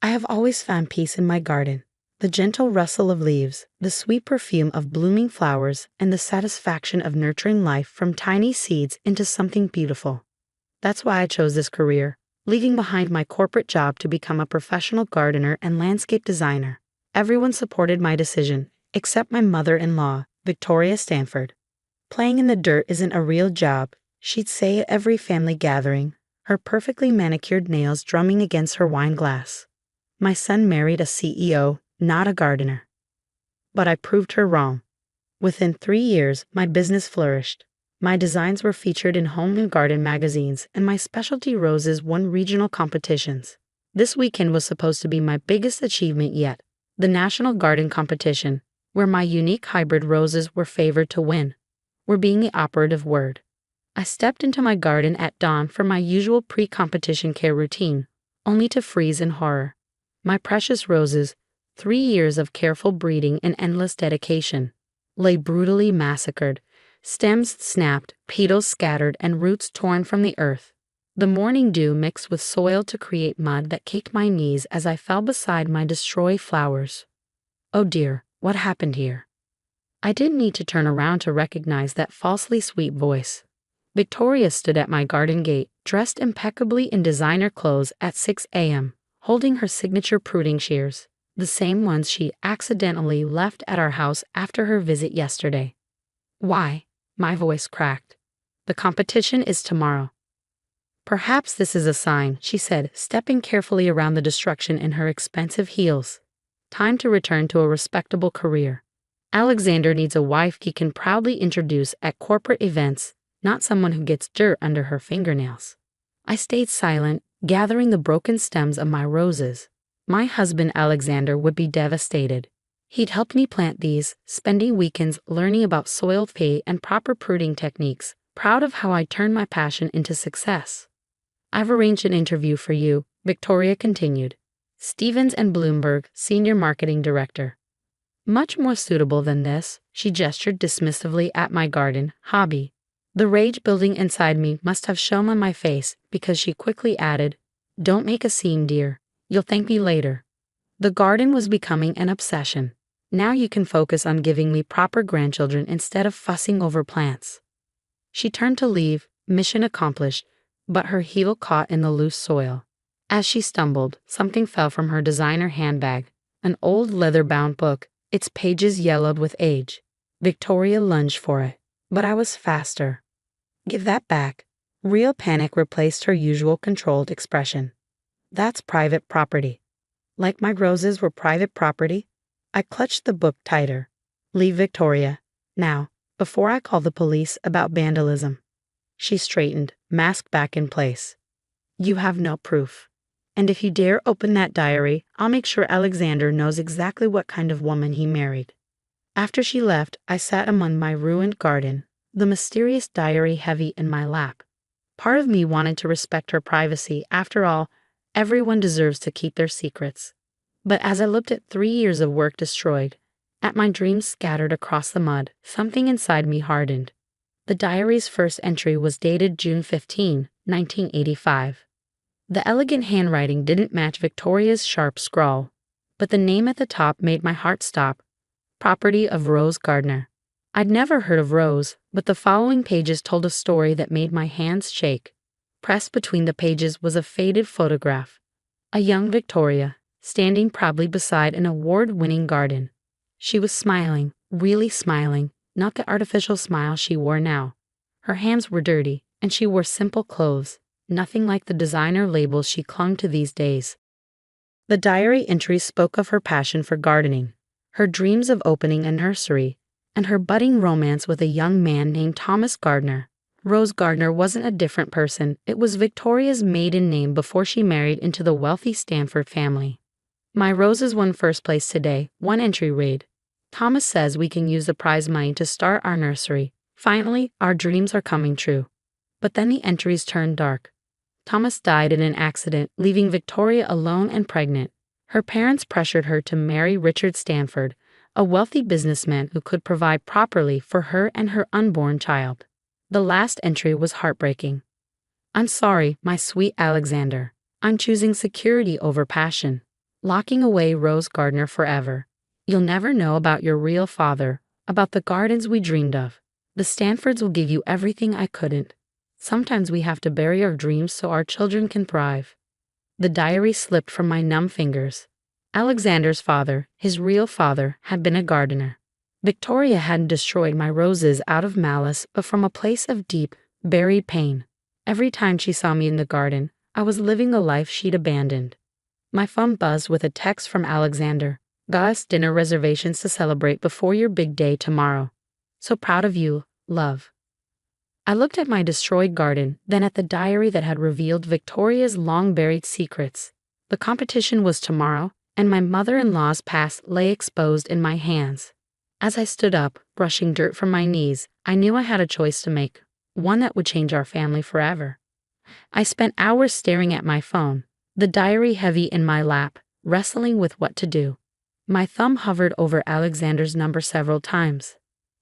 I have always found peace in my garden. The gentle rustle of leaves, the sweet perfume of blooming flowers, and the satisfaction of nurturing life from tiny seeds into something beautiful. That's why I chose this career, leaving behind my corporate job to become a professional gardener and landscape designer. Everyone supported my decision, except my mother-in-law, Victoria Stanford. Playing in the dirt isn't a real job, she'd say at every family gathering, her perfectly manicured nails drumming against her wine glass. My son married a CEO, not a gardener. But I proved her wrong. Within 3 years, my business flourished. My designs were featured in home and garden magazines, and my specialty roses won regional competitions. This weekend was supposed to be my biggest achievement yet, the National Garden Competition, where my unique hybrid roses were favored to win. Were being the operative word. I stepped into my garden at dawn for my usual pre-competition care routine, only to freeze in horror. My precious roses, 3 years of careful breeding and endless dedication, lay brutally massacred, stems snapped, petals scattered, and roots torn from the earth. The morning dew mixed with soil to create mud that caked my knees as I fell beside my destroyed flowers. Oh dear, what happened here? I didn't need to turn around to recognize that falsely sweet voice. Victoria stood at my garden gate, dressed impeccably in designer clothes at 6 a.m., holding her signature pruning shears, the same ones she accidentally left at our house after her visit yesterday. Why? My voice cracked. The competition is tomorrow. Perhaps this is a sign, she said, stepping carefully around the destruction in her expensive heels. Time to return to a respectable career. Alexander needs a wife he can proudly introduce at corporate events, not someone who gets dirt under her fingernails. I stayed silent, gathering the broken stems of my roses. My husband Alexander would be devastated. He'd helped me plant these, spending weekends learning about soil pay and proper pruning techniques, proud of how I turned my passion into success. I've arranged an interview for you, Victoria continued. Stevens and Bloomberg, Senior Marketing Director. Much more suitable than this, she gestured dismissively at my garden hobby. The rage building inside me must have shown on my face because she quickly added, "Don't make a scene, dear. You'll thank me later." The garden was becoming an obsession. Now you can focus on giving me proper grandchildren instead of fussing over plants. She turned to leave, mission accomplished, but her heel caught in the loose soil. As she stumbled, something fell from her designer handbag, an old leather-bound book, its pages yellowed with age. Victoria lunged for it, but I was faster. "Give that back." Real panic replaced her usual controlled expression. "That's private property." Like my roses were private property, I clutched the book tighter. "Leave, Victoria. Now, before I call the police about vandalism." She straightened, mask back in place. "You have no proof. And if you dare open that diary, I'll make sure Alexander knows exactly what kind of woman he married." After she left, I sat among my ruined garden, the mysterious diary heavy in my lap. Part of me wanted to respect her privacy. After all, everyone deserves to keep their secrets. But as I looked at 3 years of work destroyed, at my dreams scattered across the mud, something inside me hardened. The diary's first entry was dated June 15, 1985. The elegant handwriting didn't match Victoria's sharp scrawl, but the name at the top made my heart stop. Property of Rose Gardner. I'd never heard of Rose, but the following pages told a story that made my hands shake. Pressed between the pages was a faded photograph. A young Victoria, standing proudly beside an award-winning garden. She was smiling, really smiling, not the artificial smile she wore now. Her hands were dirty, and she wore simple clothes, nothing like the designer labels she clung to these days. The diary entries spoke of her passion for gardening, her dreams of opening a nursery, and her budding romance with a young man named Thomas Gardner. Rose Gardner wasn't a different person, it was Victoria's maiden name before she married into the wealthy Stanford family. "My roses won first place today," one entry read. "Thomas says we can use the prize money to start our nursery. Finally, our dreams are coming true." But then the entries turned dark. Thomas died in an accident, leaving Victoria alone and pregnant. Her parents pressured her to marry Richard Stanford, a wealthy businessman who could provide properly for her and her unborn child. The last entry was heartbreaking. "I'm sorry, my sweet Alexander. I'm choosing security over passion." locking away Rose Gardner forever. You'll never know about your real father, about the gardens we dreamed of. The Stanfords will give you everything I couldn't. Sometimes we have to bury our dreams so our children can thrive. The diary slipped from my numb fingers. Alexander's father, his real father, had been a gardener. Victoria hadn't destroyed my roses out of malice, but from a place of deep, buried pain. Every time she saw me in the garden, I was living the life she'd abandoned. My phone buzzed with a text from Alexander. Got us dinner reservations to celebrate before your big day tomorrow. So proud of you, love. I looked at my destroyed garden, then at the diary that had revealed Victoria's long-buried secrets. The competition was tomorrow, and my mother-in-law's past lay exposed in my hands. As I stood up, brushing dirt from my knees, I knew I had a choice to make, one that would change our family forever. I spent hours staring at my phone, the diary heavy in my lap, wrestling with what to do. My thumb hovered over Alexander's number several times.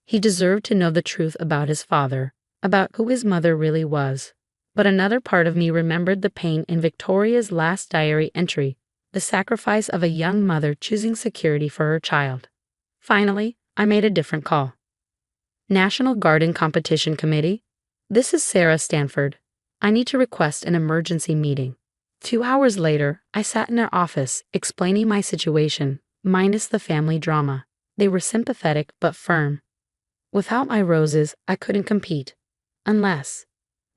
He deserved to know the truth about his father, about who his mother really was. But another part of me remembered the pain in Victoria's last diary entry, the sacrifice of a young mother choosing security for her child. Finally, I made a different call. National Garden Competition Committee? This is Sarah Stanford. I need to request an emergency meeting. 2 hours later, I sat in their office, explaining my situation, minus the family drama. They were sympathetic but firm. Without my roses, I couldn't compete. Unless.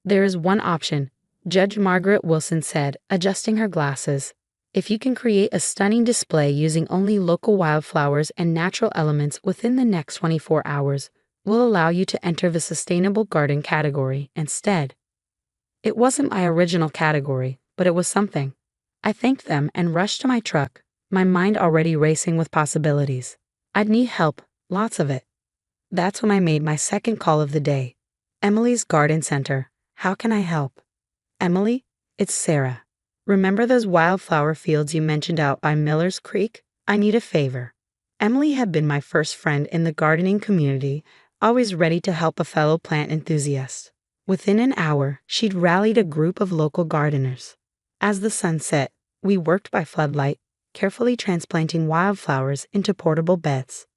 There is one option, Judge Margaret Wilson said, adjusting her glasses. If you can create a stunning display using only local wildflowers and natural elements within the next 24 hours, we'll allow you to enter the sustainable garden category instead. It wasn't my original category, but it was something. I thanked them and rushed to my truck, my mind already racing with possibilities. I'd need help, lots of it. That's when I made my second call of the day. Emily's Garden Center. How can I help? Emily, it's Sarah. Remember those wildflower fields you mentioned out by Miller's Creek? I need a favor. Emily had been my first friend in the gardening community, always ready to help a fellow plant enthusiast. Within an hour, she'd rallied a group of local gardeners. As the sun set, we worked by floodlight, carefully transplanting wildflowers into portable beds.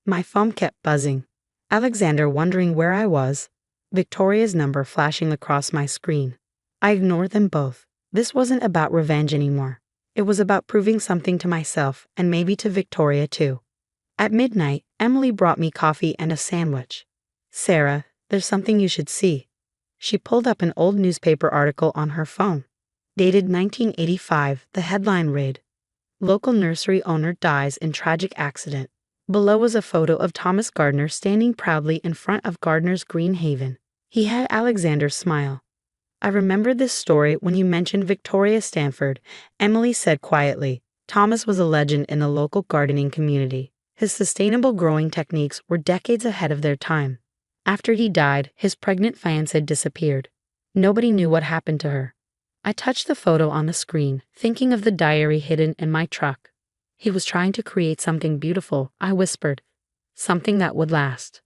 My phone kept buzzing. Alexander wondering where I was, Victoria's number flashing across my screen. I ignored them both. This wasn't about revenge anymore. It was about proving something to myself and maybe to Victoria too. At midnight, Emily brought me coffee and a sandwich. Sarah, there's something you should see. She pulled up an old newspaper article on her phone. Dated 1985, the headline read, "Local nursery owner dies in tragic accident." Below was a photo of Thomas Gardner standing proudly in front of Gardner's Green Haven. He had Alexander's smile. I remembered this story when you mentioned Victoria Stanford, Emily said quietly. Thomas was a legend in the local gardening community. His sustainable growing techniques were decades ahead of their time. After he died, his pregnant fiancée disappeared. Nobody knew what happened to her. I touched the photo on the screen, thinking of the diary hidden in my truck. He was trying to create something beautiful, I whispered. Something that would last.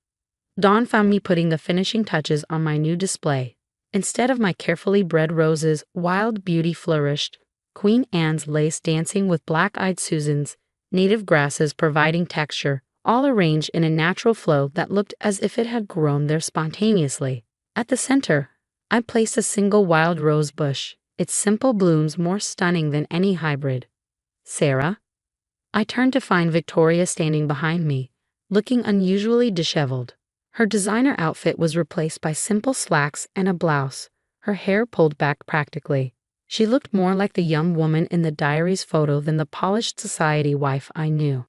Dawn found me putting the finishing touches on my new display. Instead of my carefully bred roses, Wild Beauty flourished, Queen Anne's lace dancing with black-eyed Susans, native grasses providing texture, all arranged in a natural flow that looked as if it had grown there spontaneously. At the center, I placed a single wild rose bush, its simple blooms more stunning than any hybrid. Sarah? I turned to find Victoria standing behind me, looking unusually disheveled. Her designer outfit was replaced by simple slacks and a blouse, her hair pulled back practically. She looked more like the young woman in the diary's photo than the polished society wife I knew.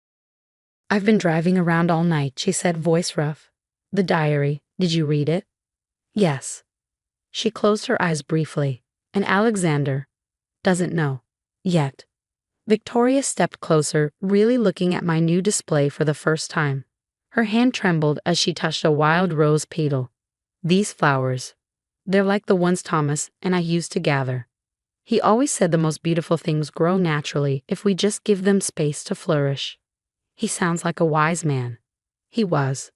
"I've been driving around all night," she said, voice rough. "The diary, did you read it?" "Yes." She closed her eyes briefly. "And Alexander doesn't know. Yet." Victoria stepped closer, really looking at my new display for the first time. Her hand trembled as she touched a wild rose petal. "These flowers. They're like the ones Thomas and I used to gather. He always said the most beautiful things grow naturally if we just give them space to flourish." He sounds like a wise man. He was.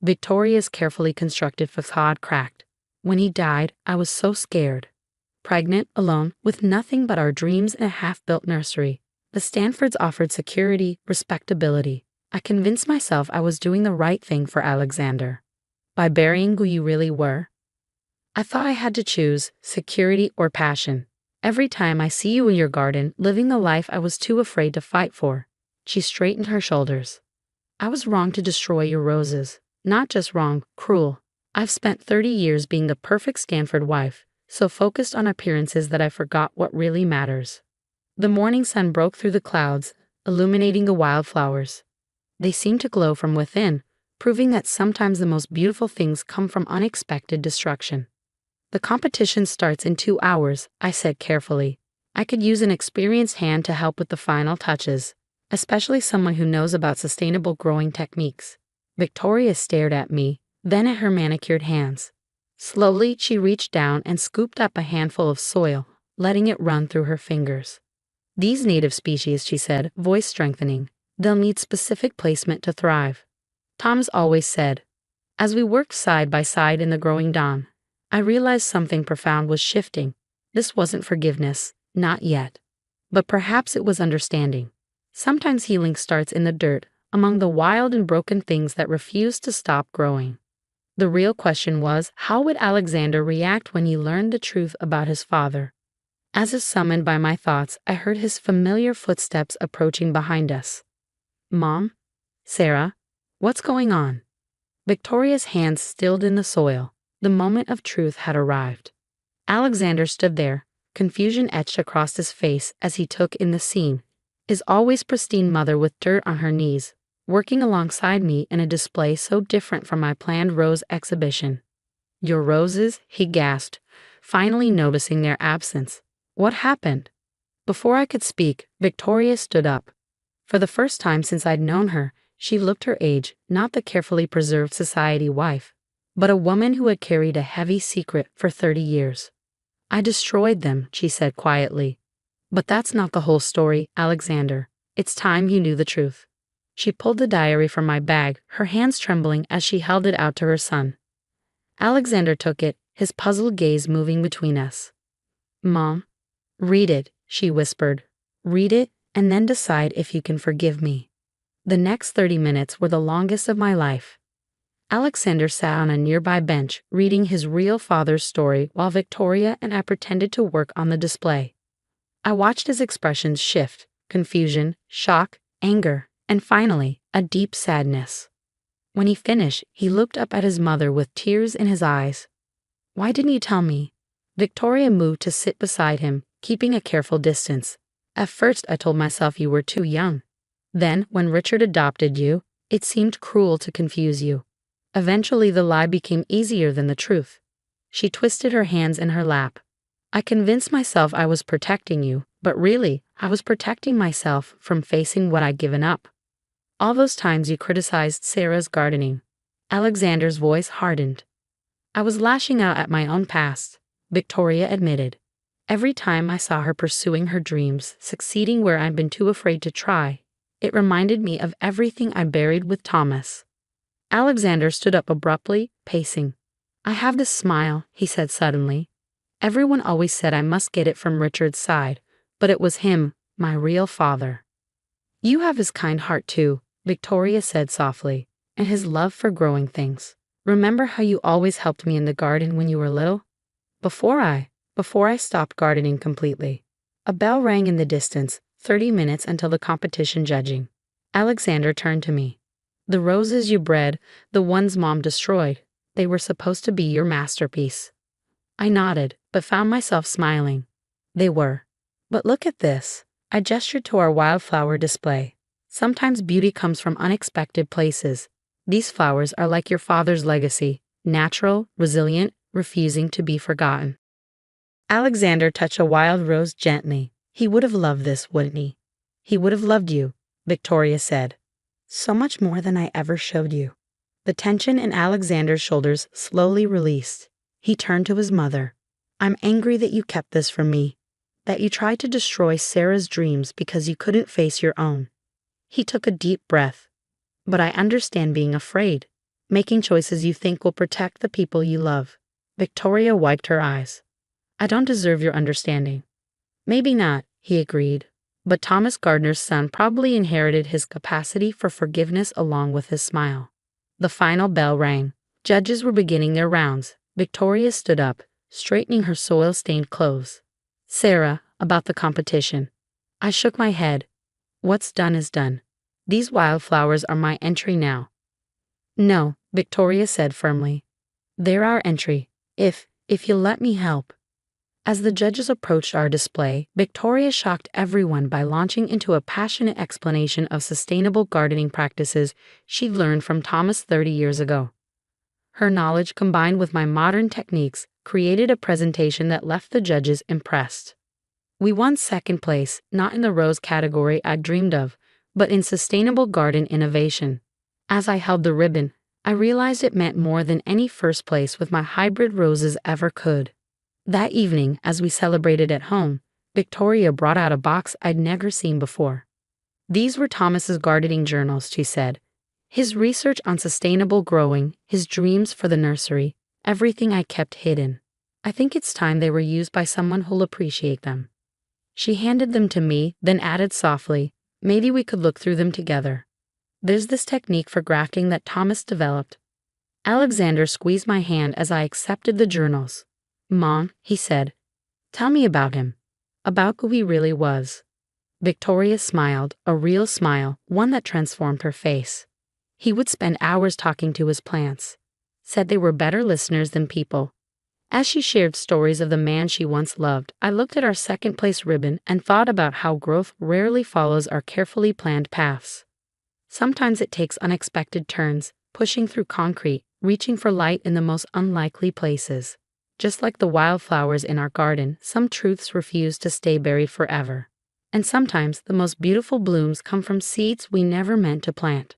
Victoria's carefully constructed facade cracked. When he died, I was so scared. Pregnant, alone, with nothing but our dreams in a half-built nursery. The Stanfords offered security, respectability. I convinced myself I was doing the right thing for Alexander. By burying who you really were. I thought I had to choose security or passion. Every time I see you in your garden, living the life I was too afraid to fight for. She straightened her shoulders. I was wrong to destroy your roses. Not just wrong, cruel. I've spent 30 years being the perfect Stanford wife, so focused on appearances that I forgot what really matters. The morning sun broke through the clouds, illuminating the wildflowers. They seemed to glow from within, proving that sometimes the most beautiful things come from unexpected destruction. The competition starts in 2 hours, I said carefully. I could use an experienced hand to help with the final touches, especially someone who knows about sustainable growing techniques. Victoria stared at me, then at her manicured hands. Slowly, she reached down and scooped up a handful of soil, letting it run through her fingers. These native species, she said, voice strengthening. They'll need specific placement to thrive. Tom's always said. As we worked side by side in the growing dawn, I realized something profound was shifting. This wasn't forgiveness, not yet. But perhaps it was understanding. Sometimes healing starts in the dirt, among the wild and broken things that refuse to stop growing. The real question was, how would Alexander react when he learned the truth about his father? As if summoned by my thoughts, I heard his familiar footsteps approaching behind us. Mom? Sarah? What's going on? Victoria's hands stilled in the soil. The moment of truth had arrived. Alexander stood there, confusion etched across his face as he took in the scene. His always pristine mother with dirt on her knees, working alongside me in a display so different from my planned rose exhibition. Your roses? He gasped, finally noticing their absence. What happened? Before I could speak, Victoria stood up. For the first time since I'd known her, she looked her age, not the carefully preserved society wife, but a woman who had carried a heavy secret for 30 years. I destroyed them, she said quietly. But that's not the whole story, Alexander. It's time you knew the truth. She pulled the diary from my bag, her hands trembling as she held it out to her son. Alexander took it, his puzzled gaze moving between us. Mom? Read it, she whispered. Read it, and then decide if you can forgive me. The next 30 minutes were the longest of my life. Alexander sat on a nearby bench, reading his real father's story while Victoria and I pretended to work on the display. I watched his expressions shift, confusion, shock, anger, and finally, a deep sadness. When he finished, he looked up at his mother with tears in his eyes. Why didn't you tell me? Victoria moved to sit beside him, keeping a careful distance. At first, I told myself you were too young. Then, when Richard adopted you, it seemed cruel to confuse you. Eventually, the lie became easier than the truth. She twisted her hands in her lap. I convinced myself I was protecting you, but really, I was protecting myself from facing what I'd given up. All those times you criticized Sarah's gardening. Alexander's voice hardened. I was lashing out at my own past, Victoria admitted. Every time I saw her pursuing her dreams, succeeding where I'd been too afraid to try, it reminded me of everything I buried with Thomas. Alexander stood up abruptly, pacing. I have this smile, he said suddenly. Everyone always said I must get it from Richard's side, but it was him, my real father. You have his kind heart too, Victoria said softly, and his love for growing things. Remember how you always helped me in the garden when you were little? Before I stopped gardening completely. A bell rang in the distance, 30 minutes until the competition judging. Alexander turned to me. The roses you bred, the ones Mom destroyed, they were supposed to be your masterpiece. I nodded, but found myself smiling. They were. But look at this. I gestured to our wildflower display. Sometimes beauty comes from unexpected places. These flowers are like your father's legacy, natural, resilient, refusing to be forgotten. Alexander touched a wild rose gently. He would have loved this, wouldn't he? He would have loved you, Victoria said. So much more than I ever showed you. The tension in Alexander's shoulders slowly released. He turned to his mother. I'm angry that you kept this from me, that you tried to destroy Sarah's dreams because you couldn't face your own. He took a deep breath. But I understand being afraid, making choices you think will protect the people you love. Victoria wiped her eyes. I don't deserve your understanding. Maybe not, he agreed. But Thomas Gardner's son probably inherited his capacity for forgiveness along with his smile. The final bell rang. Judges were beginning their rounds. Victoria stood up, straightening her soil-stained clothes. "Sarah, about the competition." I shook my head. "What's done is done. These wildflowers are my entry now." "No," Victoria said firmly. "They're our entry, if you'll let me help." As the judges approached our display, Victoria shocked everyone by launching into a passionate explanation of sustainable gardening practices she'd learned from Thomas 30 years ago. Her knowledge, combined with my modern techniques, created a presentation that left the judges impressed. We won second place, not in the rose category I'd dreamed of, but in sustainable garden innovation. As I held the ribbon, I realized it meant more than any first place with my hybrid roses ever could. That evening, as we celebrated at home, Victoria brought out a box I'd never seen before. These were Thomas's gardening journals, she said. His research on sustainable growing, his dreams for the nursery, everything I kept hidden. I think it's time they were used by someone who'll appreciate them. She handed them to me, then added softly, "Maybe we could look through them together. There's this technique for grafting that Thomas developed." Alexander squeezed my hand as I accepted the journals. "Mom," he said, "tell me about him. About who he really was." Victoria smiled, a real smile, one that transformed her face. "He would spend hours talking to his plants. Said they were better listeners than people." As she shared stories of the man she once loved, I looked at our second place ribbon and thought about how growth rarely follows our carefully planned paths. Sometimes it takes unexpected turns, pushing through concrete, reaching for light in the most unlikely places. Just like the wildflowers in our garden, some truths refuse to stay buried forever. And sometimes the most beautiful blooms come from seeds we never meant to plant.